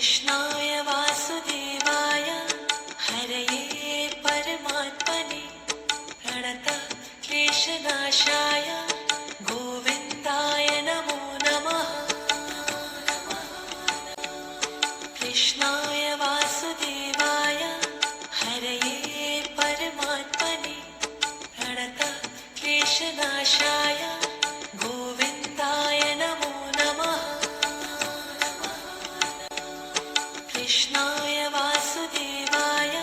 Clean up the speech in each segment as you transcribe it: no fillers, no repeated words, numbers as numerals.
कृष्णाय वासुदेवाय हरये परमात्मने प्रणतक्लेशनाशाय गोविन्दाय नमो नमः। कृष्णाय वासुदेवाय हरये परमात्मने प्रणतक्लेशनाशाय गोविन्दाय नमो नमः। कृष्णाय वासुदेवाय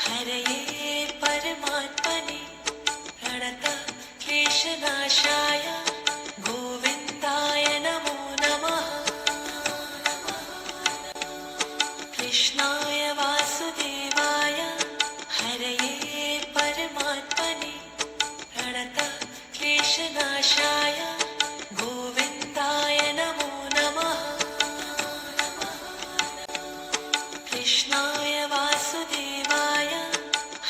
हरये परमात्मने प्रणतक्लेशनाशाय गोविन्दाय नमो नमः। कृष्णाय वासुदेवाय हरये परमात्मने प्रणतक्लेशनाशाय गोविन्दाय नमो नमः। कृष्णाय वासुदेवाय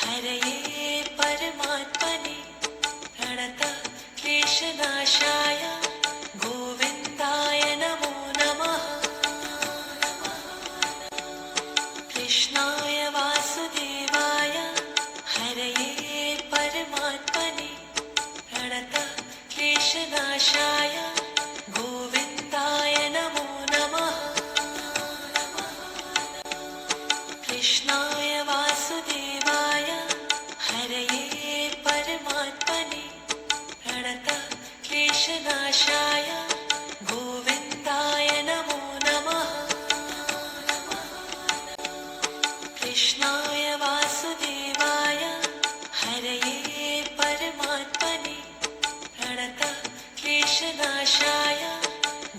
हरये परमात्मने प्रणतक्लेशनाशाय गोविन्दाय नमो नमः। कृष्णाय वासुदेवाय हरये परमात्मने प्रणतक्लेशनाशाय गोविन्दाय नमो नमः। कृष्णाय वासुदेवाय हरये परमात्मने प्रणतक्लेशनाशाय गोविन्दाय नमो नमः। कृष्णाय वासुदेवाय हरये परमात्मने प्रणतक्लेशनाशाय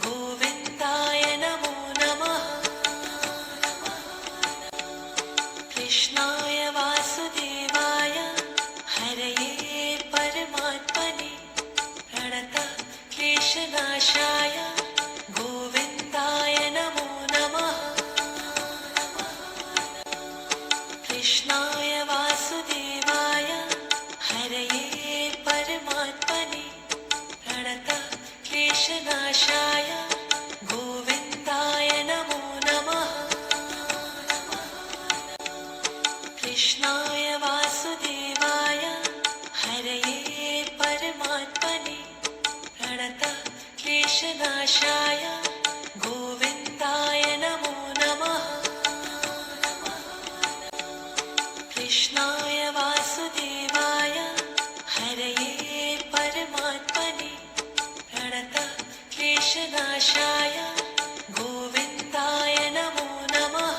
गोविन्दाय नमो नमः। कृष्णाय वासुदेवाय हरये परमात्मने प्रणतक्लेशनाशाय गोविन्दाय नमो नमः। कृष्णाय वासुदेवाय हरये परमात्मने प्रणतक्लेशनाशाय गोविन्दाय नमो नमः। कृष्णाय वासुदेवाय हरये परमात्मने प्रणतक्लेशनाशाय गोविन्दाय नमो नमः। कृष्णाय वासुदेवाय हरये परमात्मने प्रणतक्लेशनाशाय गोविन्दाय नमो नमः।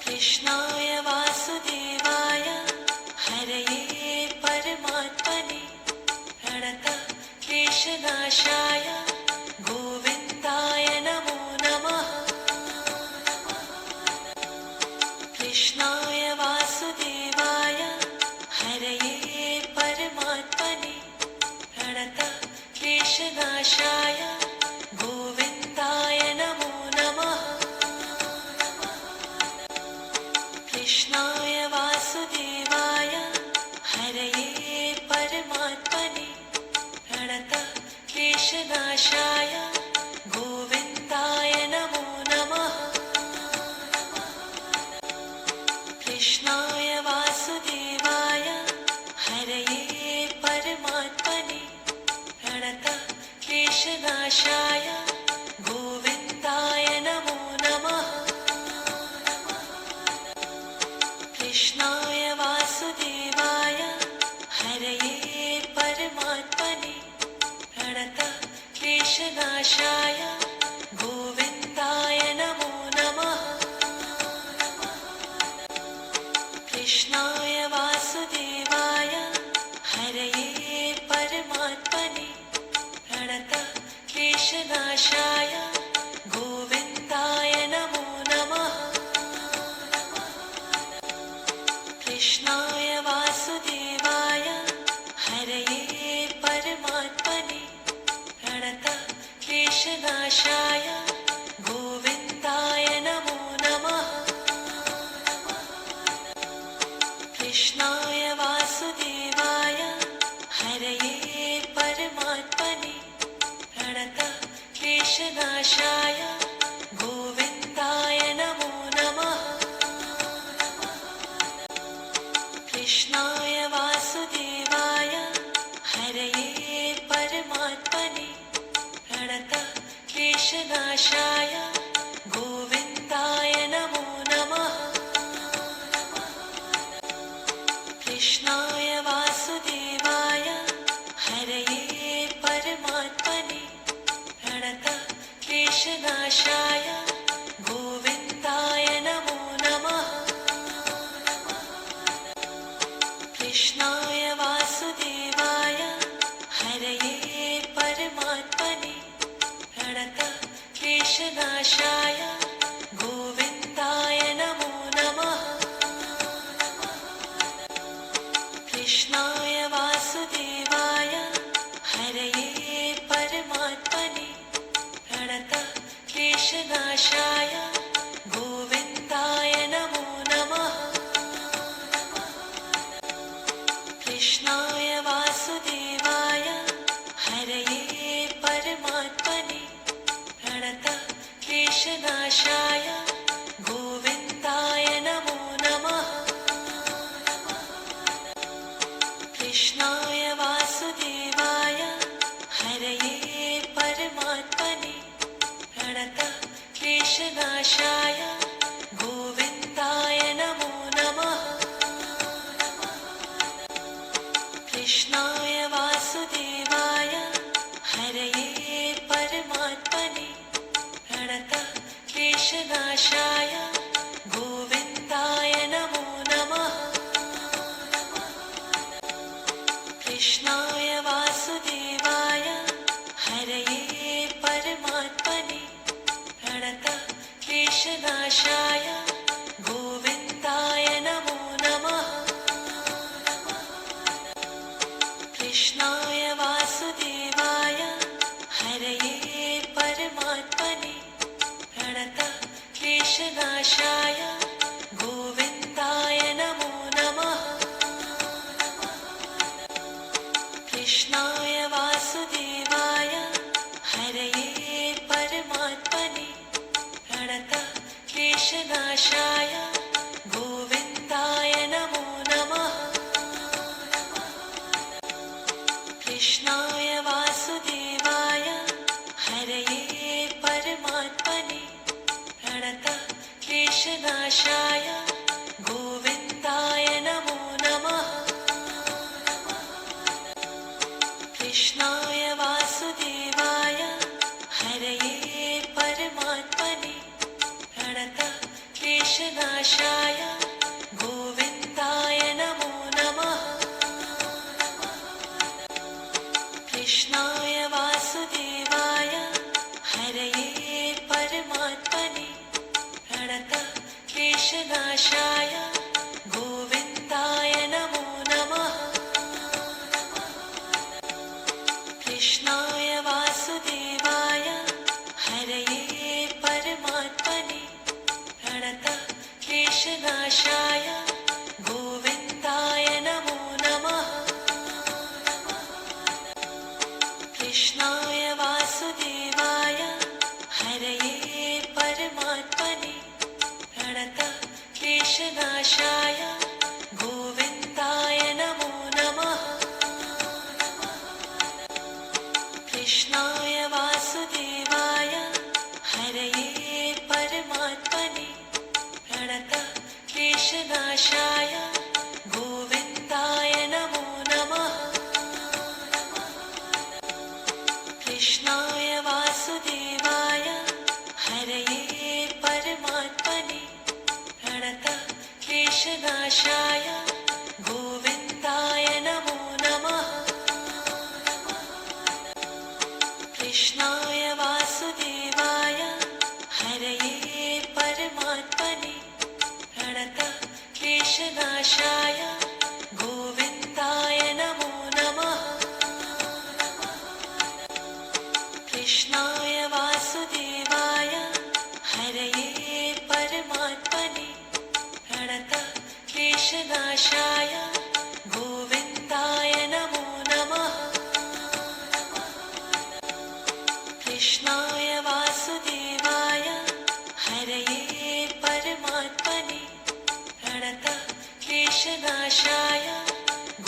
कृष्णाय वासुदेवाय हरये परमात्मने प्रणतक्लेशनाशाय गोविन्दाय नमो नमः। कृष्णाय वासुदेवाय हरये परमात्मने प्रणतक्लेशनाशाय गोविन्दाय नमो नमः। कृष्णाय वासुदेवाय हरये परमात्मने प्रणतक्लेशनाशाय गोविन्दाय नमो नमः। कृष्णाय वासुदेवाय हरये परमात्मने प्रणतक्लेशनाशाय गोविन्दाय नमो नमः। कृष्णाय वासुदेवाय हरये परमात्मने प्रणतक्लेशनाशाय गोविन्दाय नमो नमः। कृष्णाय वासुदेवाय हरये परमात्मने प्रणतक्लेशनाशाय गोविन्दाय नमो नमः। कृष्णाय वासुदेवाय हरये परमात्मने प्रणतक्लेशनाशाय गोविन्दाय नमो नमः। कृष्णाय वासुदेवाय हरये परमात्मने प्रणतक्लेशनाशाय क्लेशनाशाय गोविन्दाय नमो नमः कृष्णाय वासुदेवाय हरये परमात्मने प्रणतः क्लेशनाशाय गोविन्दाय नमो नमः कृष्णाय वासुदेवाय हरये परमात्मने प्रणतः क्लेशनाशाय गोविन्दाय नमो नमः कृष्णाय वासुदेवाय हरये परमात्मने प्रणतः क्लेशनाशाय गोविन्दाय नमो नमः कृष्णाय वासुदेवाय हरये परमात्मने प्रणतः क्लेशनाशाय गोविन्दाय नमो नमः कृष्णाय वासुदेवाय हरये परमात्मने प्रणतः क्लेशनाशाय गोविन्दाय नमो नमः कृष्णाय वासुदेवाय हरये परमात्मने प्रणतः क्लेशनाशाय गोविन्दाय नमो नमः कृष्णाय वासुदेवाय हरये परमात्मने प्रणतः क्लेशनाशाय गोविन्दाय नमो नमः कृष्णाय वासुदेवाय हरये परमात्मने प्रणतः क्लेशनाशाय गोविन्दाय नमो नमः कृष्णाय वासुदेवाय हरये परमात्मने प्रणतः क्लेशनाशाय गोविन्दाय नमो नमः कृष्णाय वासुदेवाय हरये परमात्मने प्रणतः क्लेशनाशाय गोविन्दाय नमो नमः कृष्णाय वासुदेवाय हरये परमात्मने प्रणतः क्लेशनाशाय गोविन्दाय नमो नमः कृष्णाय वासुदेवाय हरये परमात्मने प्रणतः क्लेशनाशाय गोविन्दाय नमो नमः कृष्णाय वासुदेवाय हरये परमात्मने प्रणतः क्लेशनाशाय गोविन्दाय नमो नमः कृष्णाय वासुदेवाय हरये परमात्मने प्रणतः क्लेशनाशाय गोविन्दाय नमो नमः कृष्णाय वासुदेवाय हरये परमात्मने प्रणतः क्लेशनाशाय गोविन्दाय नमो नमः कृष्णाय वासुदेवाय हरये परमात्मने प्रणतः क्लेशनाशाय गोविन्दाय नमो नमः कृष्णाय वासुदेवाय हरये परमात्मने प्रणतः क्लेशनाशाय गोविन्दाय नमो नमः कृष्णाय वासुदेवाय हरये परमात्मने प्रणतः क्लेशनाशाय गोविन्दाय नमो नमः कृष्णाय वासुदेवाय हरये परमात्मने प्रणतः क्लेशनाशाय गोविन्दाय नमो नमः कृष्णाय क्लेशनाशाय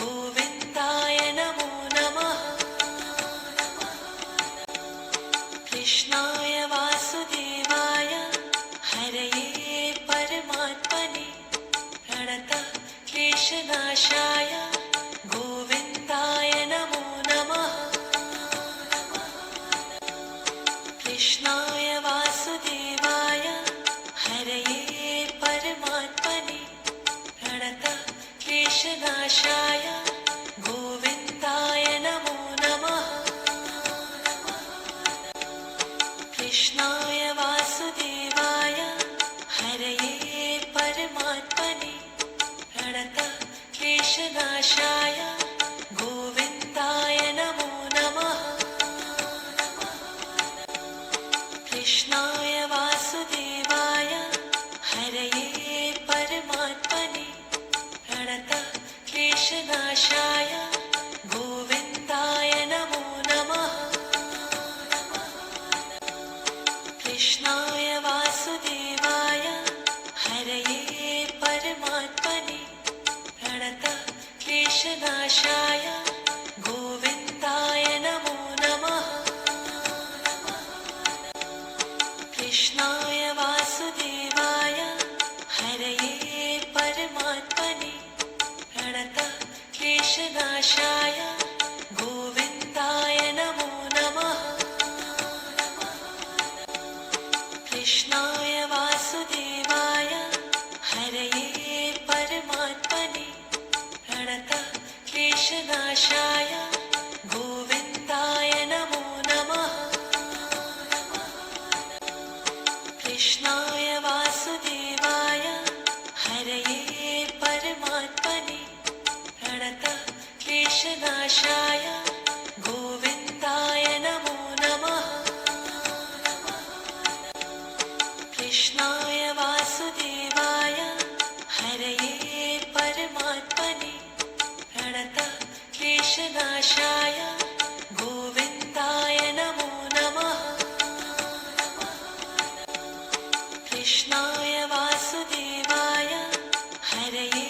गोविन्दाय नमो नमः। कृष्णाय वासुदेवाय हरये परमात्मने प्रणतक्लेशनाशाय गोविन्दाय नमो नमः। कृष्णाय वासुदेवाय हरये परमात्मने प्रणतक्लेशनाशाय गोविन्दाय नमो नमः। कृष्णाय वासुदेवाय हरये परमात्मने प्रणतक्लेशनाशाय गोविन्दाय नमो नमः। कृष्णाय वासुदेवाय हरये परमात्मने प्रणतक्लेशनाशाय गोविन्दाय नमो नमः। कृष्णाय वासुदेवाय हरये परमात्मने प्रणतक्लेशनाशाय गोविन्दाय नमो नमः। कृष्णाय वासुदेवाय हरये परमात्मने प्रणतक्लेशनाशाय गोविन्दाय नमो नमः। कृष्णाय वासुदेवाय हरये परमात्मने प्रणतक्लेशनाशाय गोविन्दाय नमो नमः। कृष्णाय वासुदेवाय हरये परमात्मने प्रणतक्लेशनाशाय गोविन्दाय नमो नमः। कृष्णाय वासुदेवाय हरये परमात्मने प्रणतक्लेशनाशाय गोविन्दाय नमो नमः। कृष्णाय वासुदेवाय हरये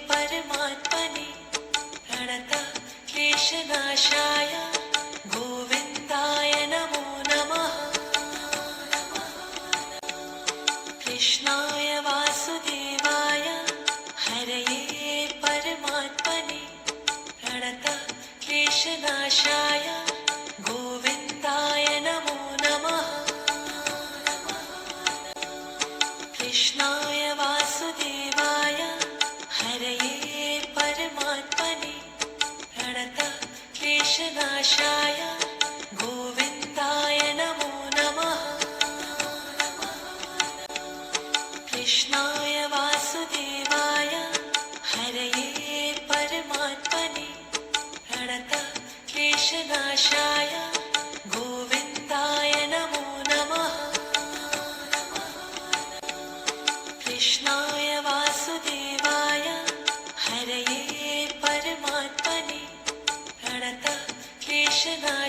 परमात्मने प्रणतक्लेशनाशाय गोविन्दाय नमो नमः। कृष्णाय वासुदेवाय हरये परमात्मने प्रणतक्लेशनाशाय गोविन्दाय नमो नमः। कृष्णाय वासुदेवाय हरये परमात्मने प्रणतक्लेशनाशाय गोविन्दाय नमो नमः। कृष्णाय वासुदेवाय हरये परमात्मने प्रणतक्लेशनाशाय गोविन्दाय नमो नमः। कृष्णाय वासुदेवाय हरये परमात्मने प्रणतक्लेशनाशाय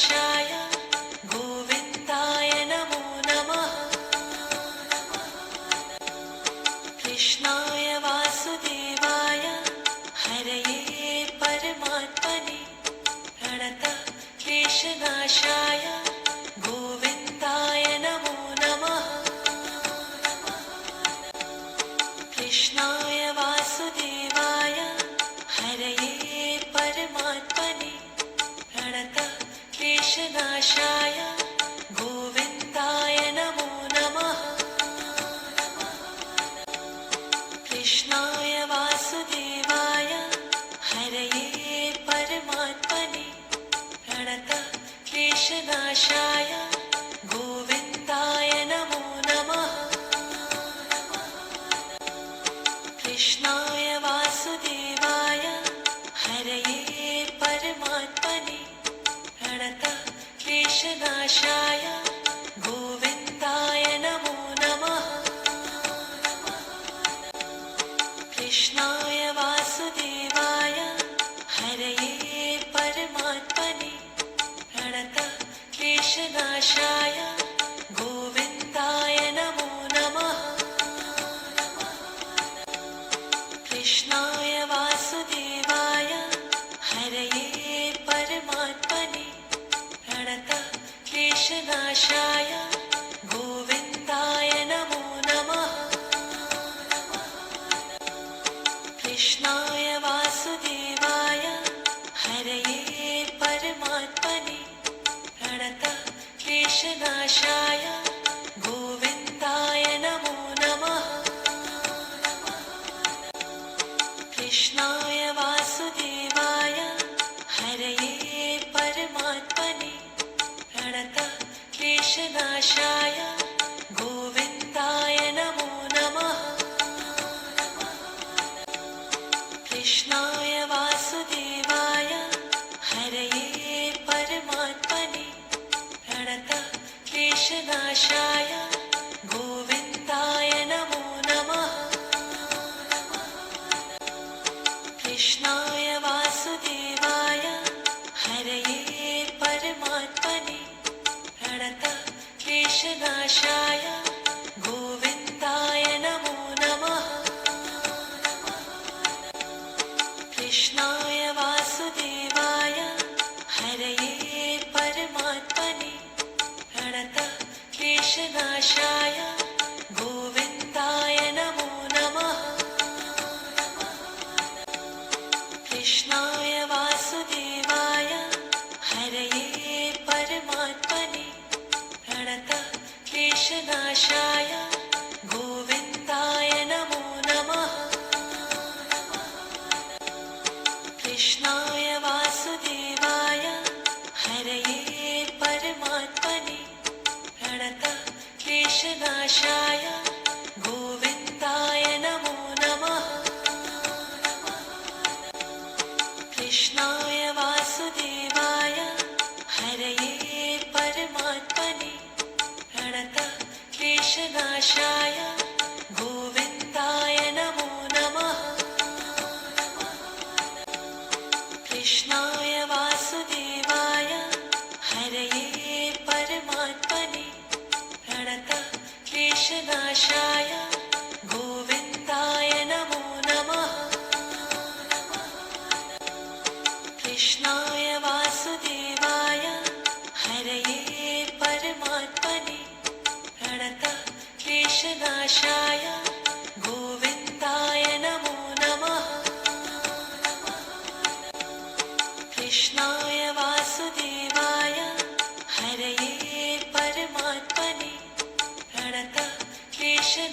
क्लेशनाशाय गोविन्दाय नमो नमः कृष्णाय वासुदेवाय हरये परमात्मने प्रणतः क्लेशनाशाय गोविन्दाय नमो नमः कृष्णाय वासुदेवाय हरये परमात्मने प्रणतः क्लेशनाशाय गोविन्दाय नमो नमः कृष्णाय वासुदेवाय हरये परमात्मने प्रणतः क्लेशनाशाय गोविन्दाय नमो नमः कृष्णाय वासुदेवाय हरये परमात्मने प्रणतः क्लेशनाशाय गोविन्दाय नमो नमः कृष्णाय वासुदेवाय हरये परमात्मने प्रणतः क्लेशनाशाय गोविन्दाय नमो नमः कृष्णाय वासुदेवाय हरये परमात्मने प्रणतः क्लेशनाशाय गोविन्दाय नमो नमः कृष्णाय वासुदेवाय हरये परमात्मने प्रणतः क्लेशनाशाय गोविन्दाय नमो नमः कृष्णाय वासुदेवाय हरये परमात्मने प्रणतः क्लेशनाशाय गोविन्दाय नमो नमः कृष्णाय वासुदेवाय हरये परमात्मने प्रणतः क्लेशनाशाय गोविन्दाय नमो नमः कृष्णाय वासुदेवाय हरये परमात्मने प्रणतः क्लेशनाशाय गोविन्दाय नमो नमः कृष्णाय वासुदेवाय हरये परमात्मने प्रणतः क्लेशनाशाय गोविन्दाय नमो नमः कृष्णाय वासुदेवाय हरये परमात्मने प्रणतः क्लेशनाशाय गोविन्दाय नमो नमः कृष्णाय वासुदेवाय हरये परमात्मने प्रणतः क्लेशनाशाय गोविन्दाय नमो नमः कृष्णाय वासुदेवाय हरये परमात्मने प्रणतः क्लेशनाशाय गोविन्दाय नमो नमः कृष्णाय वासुदेवाय हरये परमात्मने प्रणतः क्लेशनाशाय गोविन्दाय नमो नमः कृष्णाय वासुदेवाय हरये परमात्मने प्रणतः क्लेशनाशाय गोविन्दाय नमो नमः कृष्णाय वासुदेवाय हरये परमात्मने प्रणतः क्लेशनाशाय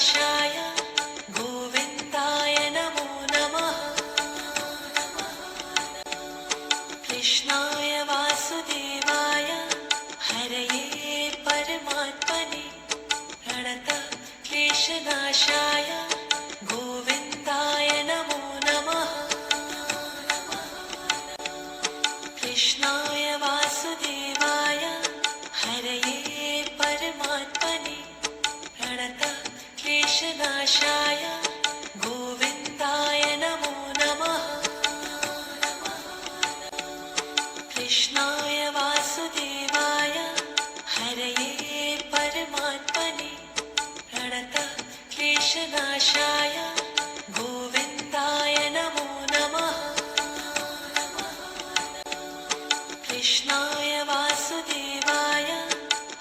क्लेशनाशाय गोविन्दाय नमो नमः कृष्णाय वासुदेवाय हरये परमात्मने प्रणतक्लेशनाशाय गोविन्दाय नमो नमः कृष्णाय वासुदेवाय हरये परमात्मने प्रणतक्लेशनाशाय गोविन्दाय नमो नमः कृष्णाय वासुदेवाय हरये परमात्मने प्रणतक्लेशनाशाय गोविन्दाय नमो नमः कृष्णाय वासुदेवाय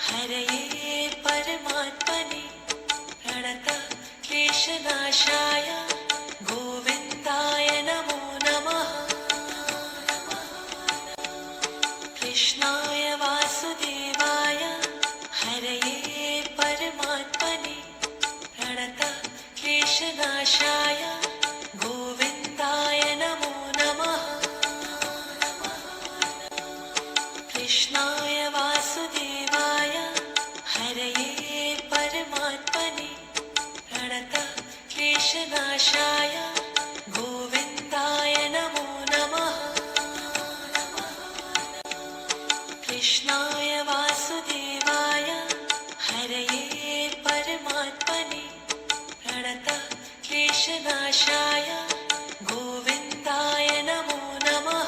हरये परमात्मने प्रणतक्लेशनाशाय गोविन्दाय नमो नमः कृष्णाय वासुदेवाय हरये परमात्मने प्रणतक्लेशनाशाय गोविन्दाय नमो नमः कृष्णाय वासुदेवाय हरये परमात्मने प्रणतक्लेशनाशाय गोविन्दाय नमो नमः कृष्णाय वासुदेवाय हरये परमात्मने प्रणतक्लेशनाशाय गोविन्दाय नमो नमः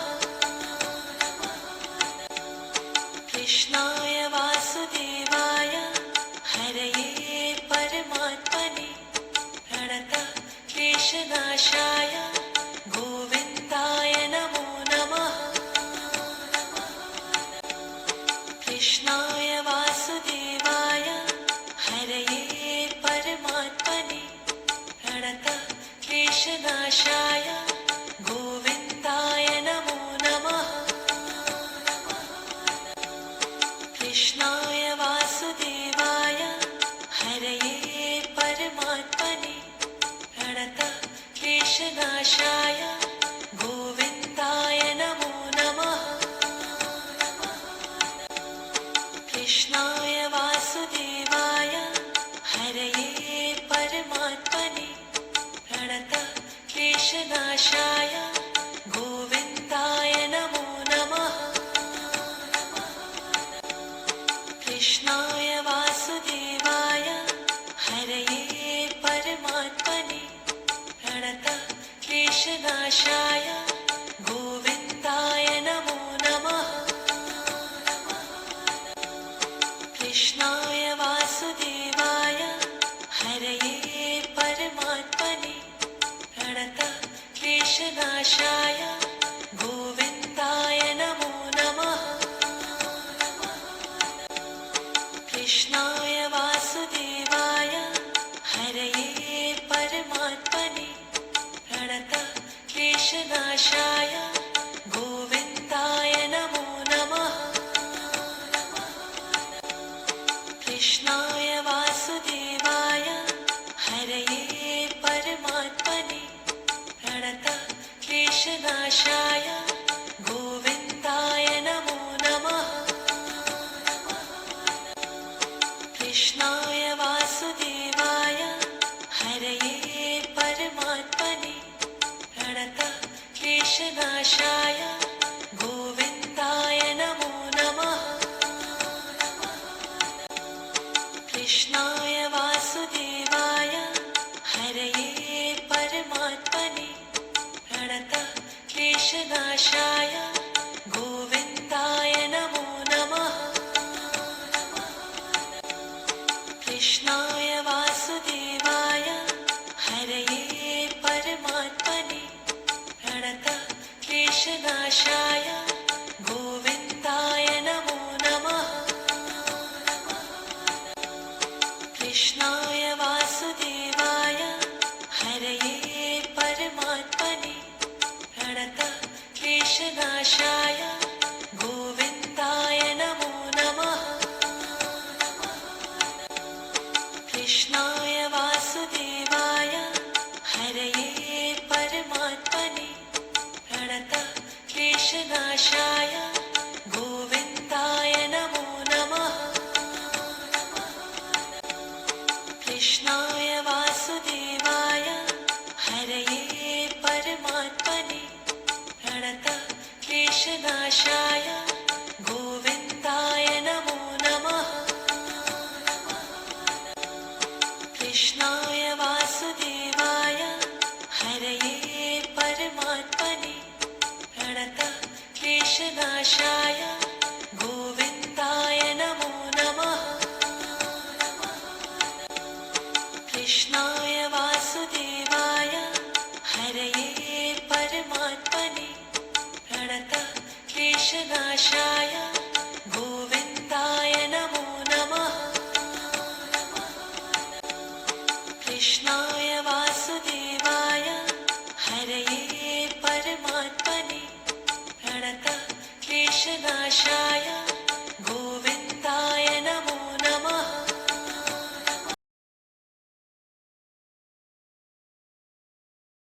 कृष्णाय वासुदेवाय हरये परमात्मने प्रणतक्लेशनाशाय गोविन्दाय नमो नमः कृष्णाय वासुदेवाय हरये परमात्मने प्रणतक्लेशनाशाय गोविन्दाय नमो नमः कृष्णाय वासुदेवाय हरये परमात्मने प्रणतक्लेशनाशाय गोविन्दाय नमो नमः कृष्णाय वासुदेवाय हरये परमात्मने प्रणतक्लेशनाशाय गोविन्दाय नमो नमः कृष्णाय वासुदेवाय हरये परमात्मने प्रणतक्लेशनाशाय गोविन्दाय नमो नमः कृष्णाय वासुदेवाय हरये परमात्मने प्रणतक्लेशनाशाय गोविन्दाय नमो नमः कृष्णाय वासुदेवाय हरये परमात्मने प्रणतक्लेशनाशाय क्लेशनाशाय गोविन्दाय नमो नमः कृष्णाय वासुदेवाय हरये परमात्मने प्रणतः क्लेशनाशाय